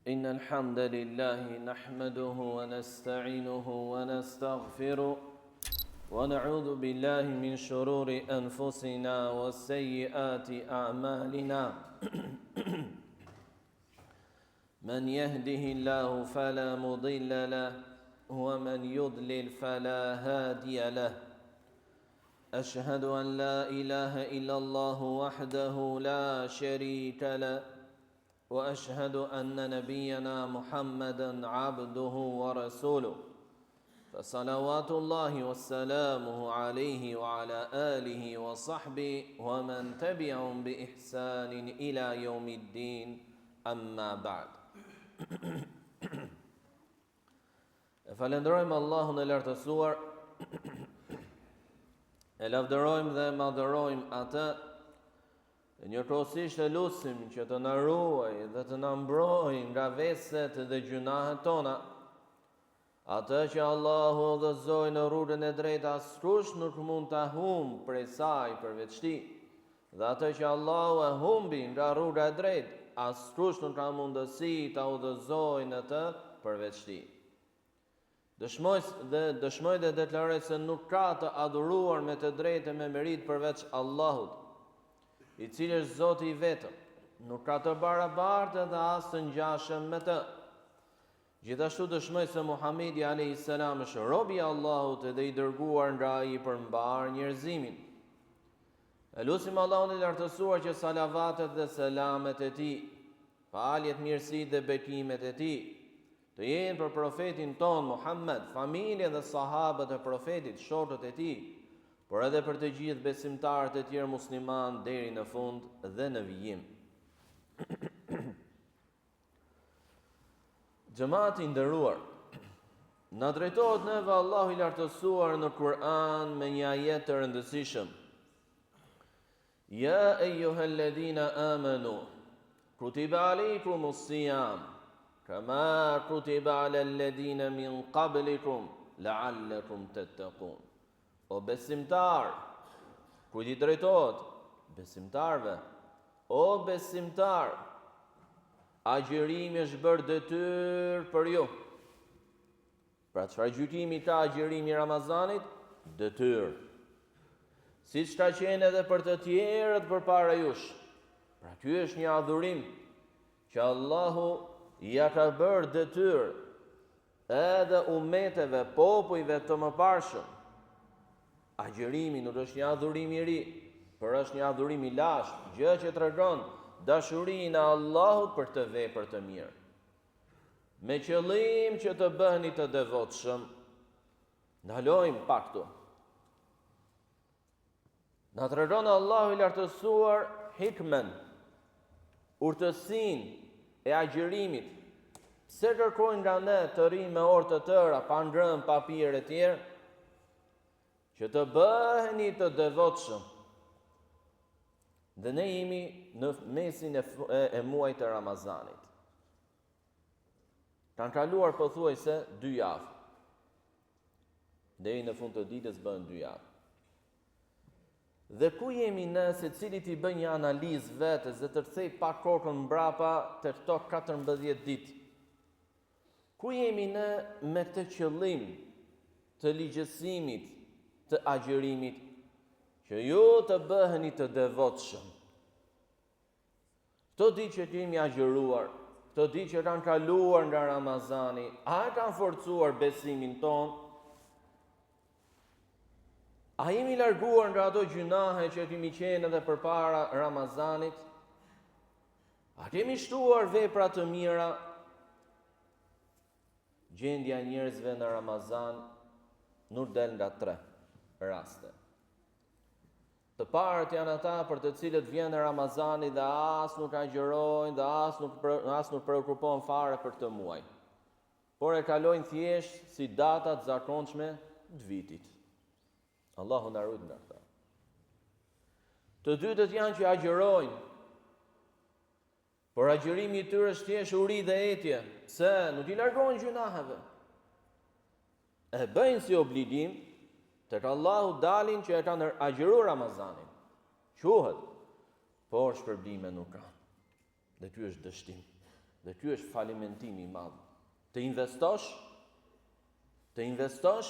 إن الحمد لله نحمده ونستعينه ونستغفره ونعوذ بالله من شرور أنفسنا وسيئات أعمالنا من يهده الله فلا مضل له ومن يضلل فلا هادي له أشهد أن لا إله إلا الله وحده لا شريك له وأشهد أن نبينا محمدا عبده ورسوله فصلوات الله وسلامه عليه وعلى آله وصحبه ومن تبعهم بإحسان إلى يوم الدين أما بعد Falenderojmë Allahun e lartësuar, e lavdërojmë dhe madhërojmë atë, dhe njëkohësisht e lutim që të na ruaj dhe të na mbrojë nga veset dhe gjunahet tona. Atë që Allahu udhëzoi në rrugën e drejtë, askush nuk mund ta humbë prej saj përveç tij. Dhe atë që Allahu e humbi nga rruga e drejtë, askush nuk ka mundësi ta udhëzojë në të përveç tij. Dëshmoj dhe deklaroj se nuk ka të adhuruar me të drejtë me merit përveç Allahut, i cili është Zoti i vetëm, nuk ka të barabartë dhe as të ngjashëm me të. Gjithashtu dëshmoj se Muhamedi alayhis salam është robi i Allahut dhe i dërguar nga ai për mbar njerëzimin. E lutim Allahun e lartësuar që salavatet dhe selamet e tij, faljet, mirësitë dhe bekimet e tij të jenë për profetin ton Muhammed, familjen dhe sahabët e profetit, shokët e tij, por edhe për të gjithë besimtarët e tjerë musliman deri në fund dhe në vijim. Xhamati i nderuar, na drejtohet neve Allahu i lartësuar në Kur'an me një ajet të rëndësishëm. Ja eyyuhalladhina amanu kutiba alaykumus siyam kama kutiba alal ladina min qablikum la'allakum tattaqun. O besimtar, kujt i drejtohet? Besimtarve. O besimtar, agjërimi është bërë detyrë për ju. Pra çfarë gjykimi ka agjërimi i Ramazanit? Detyrë. Siç ka qenë edhe për të tjerët përpara jush. Pra ky është një adhurim që Allahu ja ka bërë detyrë edhe ummeteve, popujve të mëparshëm. Agjërimi nuk është një adhurim i ri, por është një adhurim i lashtë, gjë që tregon dashurinë e Allahut për të vepër të mirë. Me qëllim që të bëheni të devotshëm, ndalojmë pak këtu. Na tregon Allahu i lartësuar hikmen, urtësinë e agjërimit. Pse kërkojnë nga ne të rrimë me orë të tëra, pa ngrënë papire e tjerë, që të bëheni të devotshëm. Dhe ne jemi në mesin e muajit të Ramazanit. Kanë kaluar pothuajse 2 javë. Deri në fund të ditës bëhen 2 javë. Dhe ku jemi ne, secili t'i bën një analizë vetes dhe të kthej pa kokën mbrapa të këto 14 ditë? Ku jemi ne me këtë qëllim të ligjësimit të agjërimit, që ju të bëheni të devotshëm? Këto ditë që kemi agjëruar, këto ditë që kanë kaluar nga Ramazani, a kanë forcuar besimin ton? A jemi larguar nga ato gjunahe që kemi qenë edhe përpara Ramazanit? A kemi shtuar vepra të mira? Gjendja e njerëzve në Ramazan nuk del nga 3 raste. Të parët janë ata për të cilët vjen Ramazani dhe as nuk agjërojnë dhe as nuk preokupojnë fare për këtë muaj, por e kalojnë thjesht si datat zakonshme të vitit. Allahu na ruaj nga këta. Të dytët janë që agjërojnë, por agjërimi i tyre është thjesht uri dhe etje, pse nuk i largojnë gjunaheve. E bëjnë si obligim, tek Allahu dalin që e kanë agjëruar Ramazanin. Quhet, por shpërbime nuk kanë. Dhe ky është dështim. Dhe ky është falimentimi i madh. Të investosh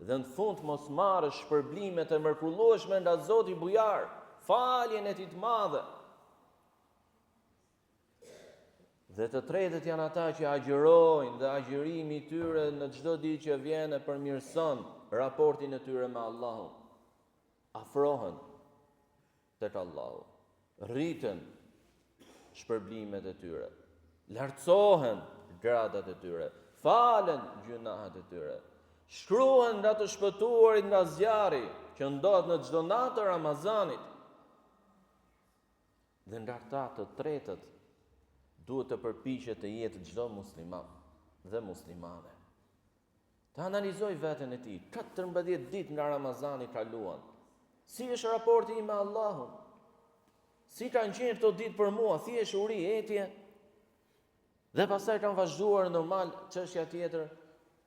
dhe në fund mos marrësh shpërblimet e mrekullueshme nga Zoti bujar, faljen e tij të madhe. Dhe të tretët janë ata që agjërojnë dhe agjërimi i tyre në çdo ditë që vjen e përmirëson raportin e tyre me Allahun. Afrohen tek Allahu, rriten shpërblimet e tyre, lartësohen gradat e tyre, falen gjunahet e tyre, shkruhen nga të shpëtuarit nga zjarri që ndodh në çdo natë të Ramazanit. Dhe nga këta të tretët duhet të përpiqet të jetë çdo musliman dhe muslimane. Të analizoj veten e tij, 14 ditë nga Ramazani kaluan. Si është raporti im me Allahun? Si kanë qenë këto ditë për mua? Thjesht uri, etje? Dhe pastaj kanë vazhduar normal çështja tjetër,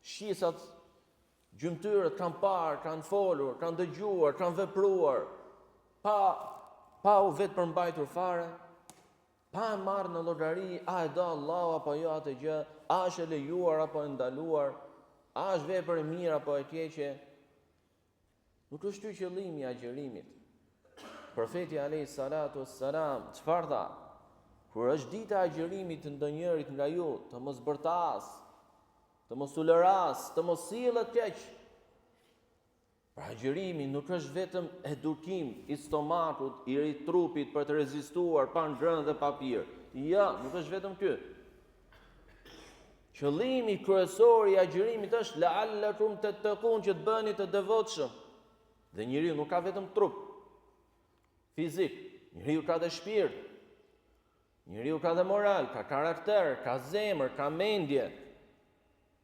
shqisat, gjymtyrët kanë parë, kanë folur, kanë dëgjuar, kanë vepruar, pa u vetë përmbajtur fare, pa e marrë në llogari a e do Allahu apo jo atë gjë, a është e lejuar apo e ndaluar, a është vepër e mirë apo e keqe. Nuk është ky qëllimi i agjërimit. Profeti alayhi salatu wassalam çfarë tha? Kur është dita e agjërimit të ndonjërit nga ju, të mos bërtas, të mos uleras, të mos sillet keq. Pra agjërimi nuk është vetëm edukim i stomakut, i trupit për të rezistuar pa ngrënë dhe pa pirë. Ja, nuk është vetëm ky. Qëllimi kryesor i agjërimit është la'allakum tattaqun, që të bëni të devotshëm. Dhe njeriu nuk ka vetëm trup fizik, njeriu ka dhe shpirt. Njeriu ka dhe moral, ka karakter, ka zemër, ka mendje.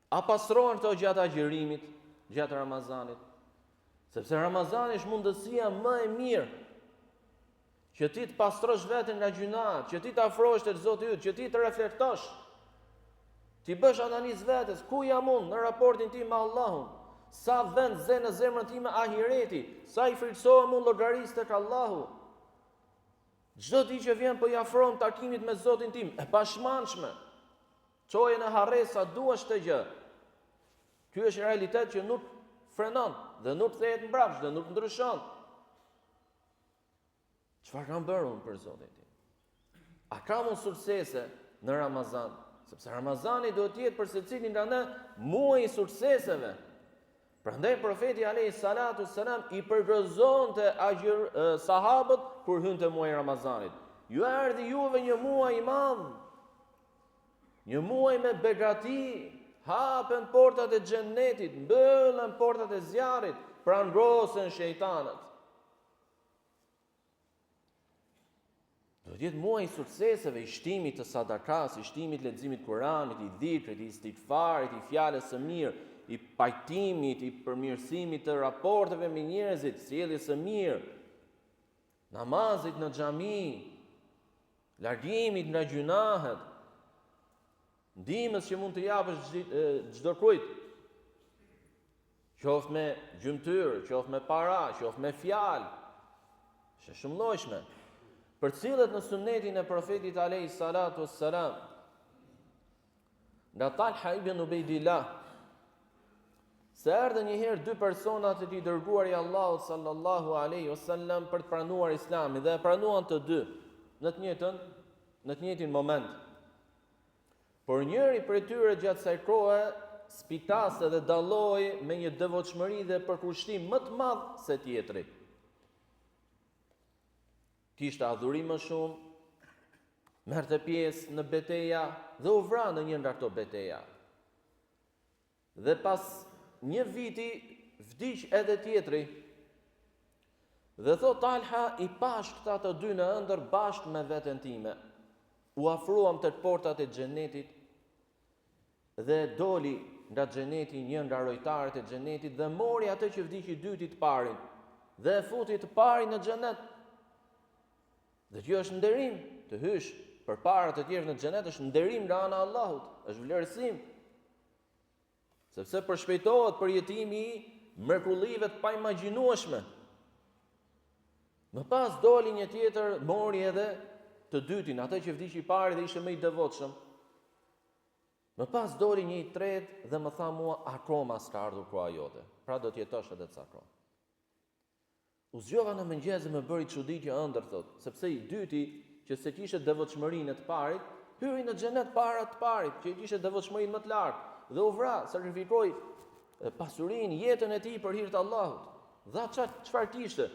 A pastrohen këto gjatë agjërimit, gjatë Ramazanit? Sepse Ramazani është mundësia më e mirë që ti të pastrosh veten nga gjunat, që ti të afrohesh tek Zoti yt, që ti të reflektosh. Ti bësh analizë vetes, ku jam unë në raportin tim me Allahun? Sa vend zë në zemrën time ahireti, sa i friksohem unë llogarisë tek Allahu. Çdo ditë që vjen po i afrohem takimit me Zotin tim, e pashmangshme. Çoje në harresa duash të gjë. Ky është realitet që nuk frenon dhe nuk kthehet mbrapsht dhe nuk ndryshon. Çfarë kam bërë unë për Zotin tim? A kam unë suksese në Ramazan? Sepse Ramazani duhet të jetë për secilin nga ne muaji i sukseseve. Prandaj profeti alayhi salatu wassalam i përgëzonte sahabët kur hynte muaji i Ramazanit. Ju erdhi juve një muaj i madh, një muaj me begati, hapen portat e xhennetit, mbyllen portat e zjarrit, prangrosen shejtanët. Do të jetë muaj i sukseseve, i shtimit të sadakas, i shtimit leximit Kuranit, i dhikrit, i istighfarit, i fjalës së mirë, i pajtimit, i përmirësimit të raporteve me njerëzit, sjelljes së mirë, namazit në xhami, largimit nga gjunahet, ndihmës që mund të japësh çdo kujt, qoftë me gjymtyr, qoftë me para, qoftë me fjalë, është shumë llojshme. Përcillet në sunetin e profetit alayhi salatu wassalam nga Talha ibn Ubaydillah, se erdhën një herë dy persona të i dërguar i Allahut sallallahu alaihi wasallam për të pranuar Islamin dhe e pranuan të dy në të njëjtin moment. Por njëri prej tyre gjatë kësaj kohe spitase dhe dalloi me një devotshmëri dhe përkushtim më të madh se tjetri. Kishte adhurim më shumë, merrte pjesë në betejë dhe u vra në një nga këto beteja. Dhe pas një viti vdiq edhe tjetri. Dhe thot Talha, i pash këta të dy në ëndër bashkë me veten time. U afruam tek portat e xhenetit dhe doli nga xheneti një nga rojtarët e xhenetit dhe mori atë që vdiqi dyti të parin dhe e futi të parin në xhenet. Dhe kjo është nderim, të hysh përpara të tjerëve në xhenet është nderim nga ana e Allahut, është vlerësim. Sepse përshpejtohet përjetimi i mrekullive të paimagjinueshme. Më pas doli një tjetër, mori edhe të dytin, atë që vdiqi i pari dhe ishte më i devotshëm, Më pas doli një i tretë dhe më tha mua, akoma s'ka ardhur koha jote. Pra do t'jetosh edhe ca kohë. U zgjova në mëngjes dhe më bëri çuditje ëndër thot, sepse i dyti që se kishte devotshmërinë e të parit, hyri në xhenet para të parit, që kishte devotshmërinë më të lartë dhe u vra, sakrifikoi pasurinë, jetën e tij për hir të Allahut. Dha çfarë kishte?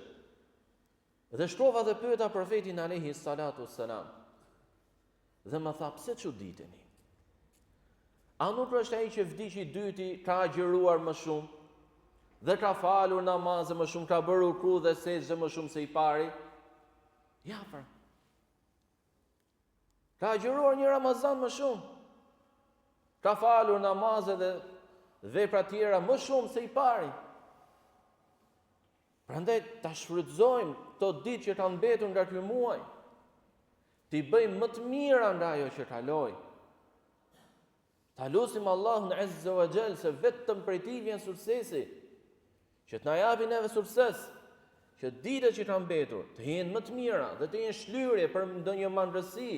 Dhe shkova dhe pyeta profetin alayhi salatu wassalam. Dhe më tha, pse çuditeni? A nuk është ai që vdiqi i dyti ka agjëruar më shumë dhe ka falur namazë më shumë, ka bërë ruku dhe sejdë më shumë se i pari? Ja, pra. Ka agjëruar një Ramazan më shumë. Ka falur namazë dhe vepra tjera më shumë se i pari. Prandaj ta shfrytëzojmë këto ditë që kanë mbetur nga ky muaj. Ti bëjmë më të mira nga ajo që kaloi. Ta lutim Allahun Azza wa Jall se vetëm prej tij vjen suksesi, që të na japi neve sukses, që ditët që kanë mbetur të jenë më të mira dhe të jenë shlyrje për ndonjë mandrësi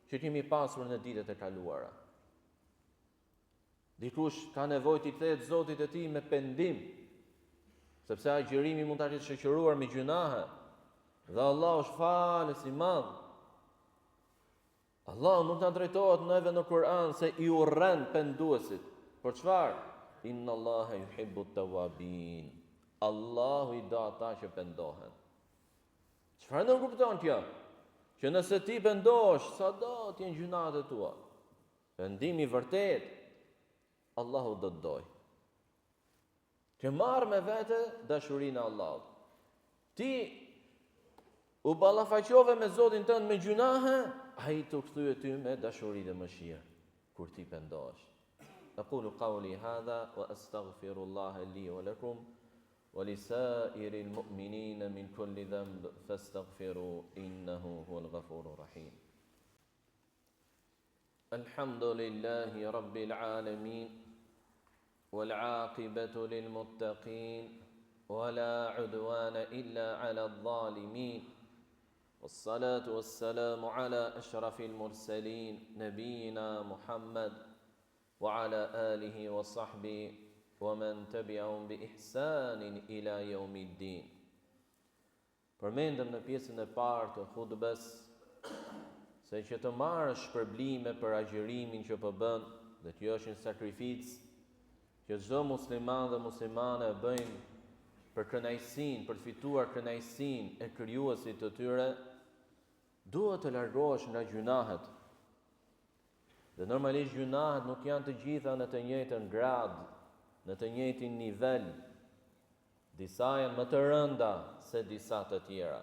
që kemi pasur në ditët e kaluara. Dikush ka nevojë të kthehet Zotit e tij me pendim, sepse agjërimi mund ta ketë shoqëruar me gjunahe, dhe Allah është falës i madh. Allah nuk na drejtohet neve në Kur'an se i urren penduesit. Për çfarë? Inna Allaha yuhibbu at-tawwabin. Allahu i do ata që pendohen. Çfarë do kupton kjo? Që nëse ti pendohesh, sado të jenë gjunahet e tua, pendimi i vërtet, Allahu do të doj. Që marrë me vete dashurinë e Allahut. Ti u ballafaqove me Zotin tënd me gjunahe, ai të kthye ty me dashuri dhe mëshirë kur ti pendohesh. Aqulu qawli hadha wa astaghfirullaha li wa lakum wa lisairil mu'minina min kulli dhanb fastaghfiru innahu huwal ghafurur rahim. Alhamdulillahi rabbil alamin wal 'aqibatu lil muttaqin wala 'udwana illa 'alal zalimin. والصلاة والسلام على أشرف المرسلين نبينا محمد وعلى آله وصحبه ومن تبعهم بإحسان إلى يوم الدين. Përmendëm në pjesën e parë të hutbes se që të marrësh shpërblime për agjërimin që po bën, dhe kjo është një sakrificë që çdo musliman dhe muslimane e bëjnë për kënaqësinë, për të fituar kënaqësinë e krijuesit të tyre, duhet të largohesh nga gjunahet. Dhe normalisht gjunahet nuk janë të gjitha në të njëjtën grad, në të njëjtin nivel. Disa janë më të rënda se disa të tjera.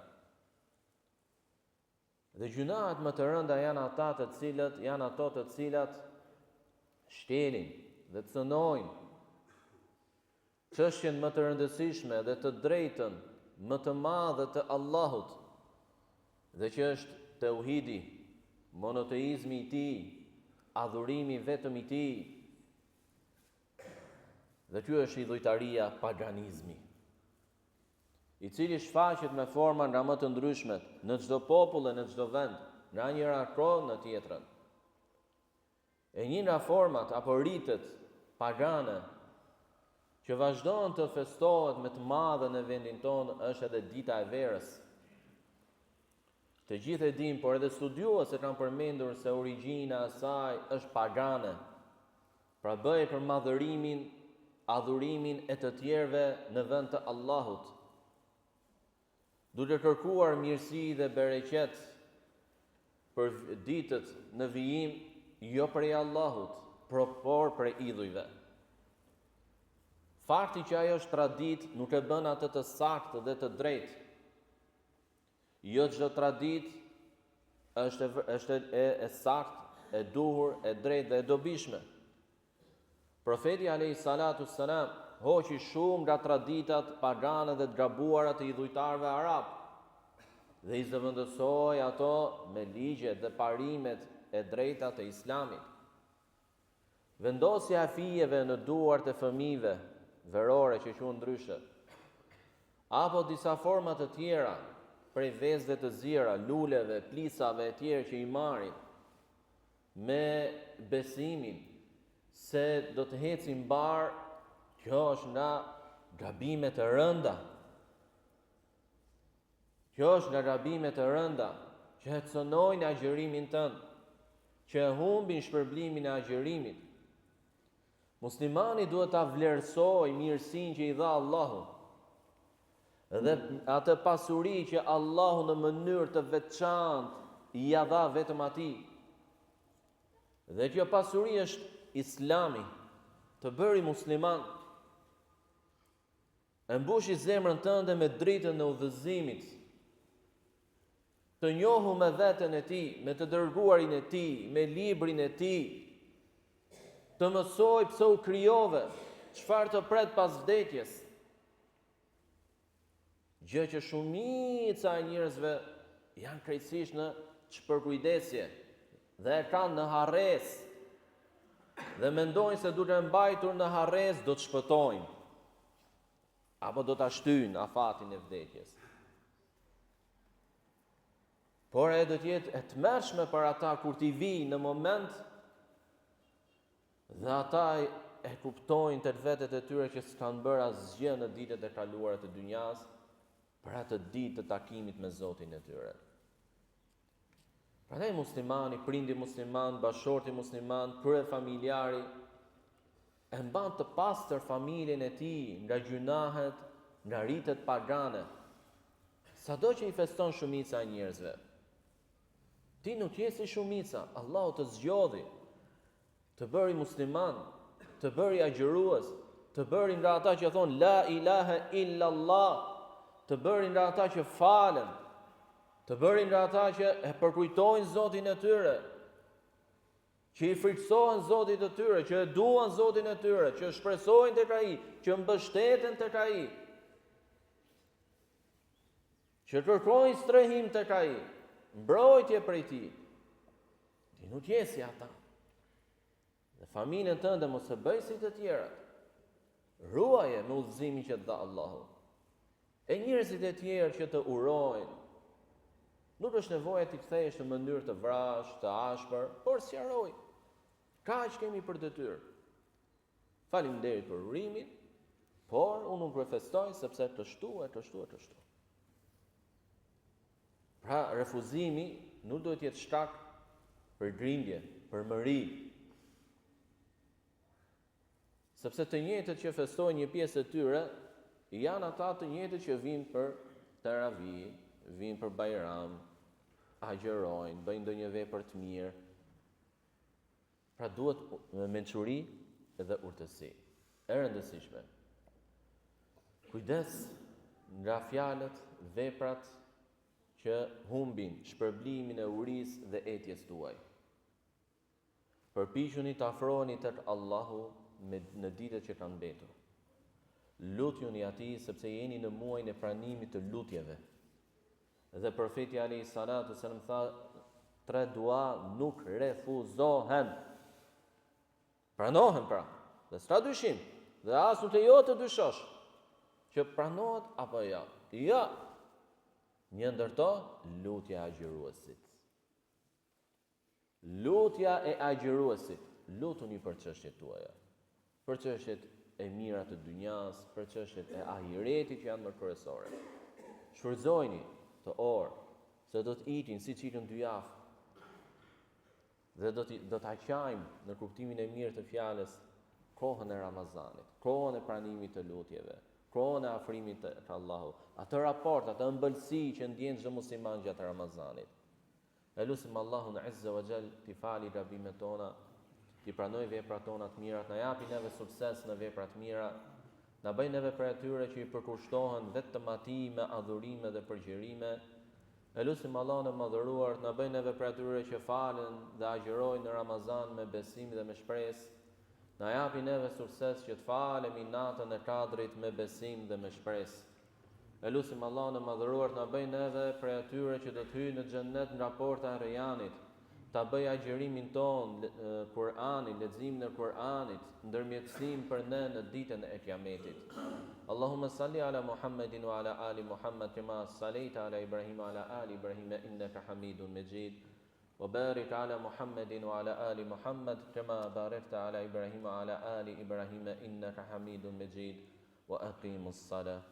Dhe gjunahet më të rënda janë ato të cilat shkelin dhe të cënojnë çështjen më të rëndësishme dhe të drejtën më të madhe të Allahut, dhe që është tauhidi, monoteizmi i tij, adhurimi vetëm i tij. Dhe ky është idhujtaria, paganizmi, i cili shfaqet me forma nga më të ndryshmet në çdo popull e në çdo vend, nga njëra kohë në tjetrën. E një nga format apo ritet pagane që vazhdon të festohet me të madhe në vendin tonë është edhe dita e verës. Të gjithë e dim, por edhe studiues e kanë përmendur se origjina e saj është pagane. Pra bëhet për madhërimin, adhurimin e të tjerëve në vend të Allahut, duke kërkuar mirësi dhe bereqet për ditët në vijim, jo prej Allahut, por prej idhujve. Fakti që ajo është tradit nuk e bën atë të saktë dhe të drejtë. Jo çdo tradit është e saktë, e duhur, e drejtë dhe e dobishme. Profeti alayhi salatu wassalam hoqi shumë nga traditat pagane dhe të gabuara të idhujtarëve arab dhe i zëvendësoi ato me ligjet dhe parimet e drejta të Islamit. Vendosja e fijeve në duart e fëmijëve verore që quhen ndryshe, apo disa forma të tjera prej vezëve të zira, luleve, plisave e tjerë që i marrin me besimin se do të hecim bar, kjo është nga gabimet e rënda. Kjo është nga gabimet e rënda që hecënojnë agjërimin tënd, që humbin shpërblimin e agjërimit. Muslimani duhet ta vlerësojë mirësinë që i dha Allahu dhe atë pasuri që Allahu në mënyrë të veçantë i dha vetëm atij. Dhe kjo pasuri është Islami, të bëri musliman. E mbushi zemrën tënde me dritën e udhëzimit, të njohu me veten e tij, me të dërguarin e tij, me librin e tij, të mësoj pse u krijove, çfarë të pret pas vdekjes. Gjë që shumica e njerëzve janë krejtësisht në çpërkujdesje dhe e kanë në harresë. Dhe mendojnë se duke mbajtur në harresë do të shpëtojnë, apo do ta shtyjnë afatin e vdekjes. Por e do të jetë e tmerrshme për ata kur t'i vijë në moment dhe ata e kuptojnë të vetet e tyre që s'kan bërë asgjë në ditët e kaluara të dynjas për atë ditë të takimit me Zotin e tyre. Prandaj muslimani, prindi musliman, bashorti musliman, kryefamiljari e mban të pastër familjen e tij nga gjunahet, nga ritet pagane. Sado që i feston shumica e njerëzve, ti nuk je si shumica, Allahu të zgjodhi, të bëri musliman, të bëri agjërues, të bëri nga ata që thonë la ilaha illa Allah, të bëri nga ata që falen, të bëri nga ata që e përkujtojnë Zotin e tyre, që i friksohen Zotit e tyre, që e duan Zotin e tyre, që shpresojnë tek ai, që mbështeten tek ai, që kërkojnë strehim tek ai, mbrojtje prej tij. Ti nuk je si ata. Dhe familjen tënde mos e bëj si të tjerat. Ruaje me udhëzimin që të dha Allahu. E njerëzit e tjerë që të urojnë, nuk është nevoja t'i kthesh në mënyrë të vrash, të ashpër, por sqaroj. Kaq kemi për detyrë. Faleminderit për urimin, por unë nuk prefestoj sepse kështu e kështu e kështu. Pra, refuzimi nuk duhet jetë shkak për grindje, për mëri. Sepse të njëjtët që festojnë një pjesë të tyre, janë ata të njëjtët që vinë për teravi, vinë për bajram, agjerojnë, bëjnë ndonjë vepër të mirë. Pra duhet me mençuri dhe urtësi. E rëndësishme. Kujdes nga fjalët, veprat që humbin shpërblimin e urisë dhe etjes tuaj. Përpiquni të afroheni tek Allahu në ditët që kanë mbetur. Lutjuni atij sepse jeni në muajin e pranimit të lutjeve. Dhe profeti alayhi salatu sallam tha, 3 dua nuk refuzohen. Pranohen pra, dhe s'ka dyshim, dhe as nuk lejohet të dyshosh që pranohet apo jo. Jo. Një ndër to, lutja e agjëruesit. Lutja e agjëruesit. Lutuni për çështjet tuaja, për çështjet e mira të dynjas, për çështjet e ahiretit që janë më kryesore. Shfrytëzojini të orë, se do të ikin si çikën 2 javë. Dhe do të aqajmë në kuptimin e mirë të fjalës kohën e Ramazanit, kohën e pranimit të lutjeve, kohën e afrimit të Allahu, atë raport, atë ëmbëlsi që ndjen çdo musliman gjatë Ramazanit. E lutim Allahun Azza wa Jall t'i fali gabimet tona, t'i pranoj veprat tona të mira, na japi neve sukses në vepra të mira, na bëj neve për atyre që i përkushtohen vetëm atij me adhurime dhe përgjërime. E lutim Allahun e madhëruar të na bëj neve për atyre që falen dhe agjërojnë në Ramazan me besim dhe me shpresë. Na japi neve sukses që të falemi natën e Kadrit me besim dhe me shpresë. E lutim Allahun e madhëruar të na bëj neve për atyre që do të hyjnë në xhennet nga porta e Rejanit, ta bëj agjërimin ton, Kur'anin, leximin e Kur'anit, ndërmjetësim për ne në ditën e Kiametit. Allahumma salli ala Muhammedin wa ala ali Muhammad kama sallaita ala Ibrahim wa ala ali Ibrahim innaka Hamidun Majid. وبارك على محمد وعلى آل محمد كما باركت على إبراهيم وعلى آل إبراهيم إنك حميد مجيد وأقيموا الصلاة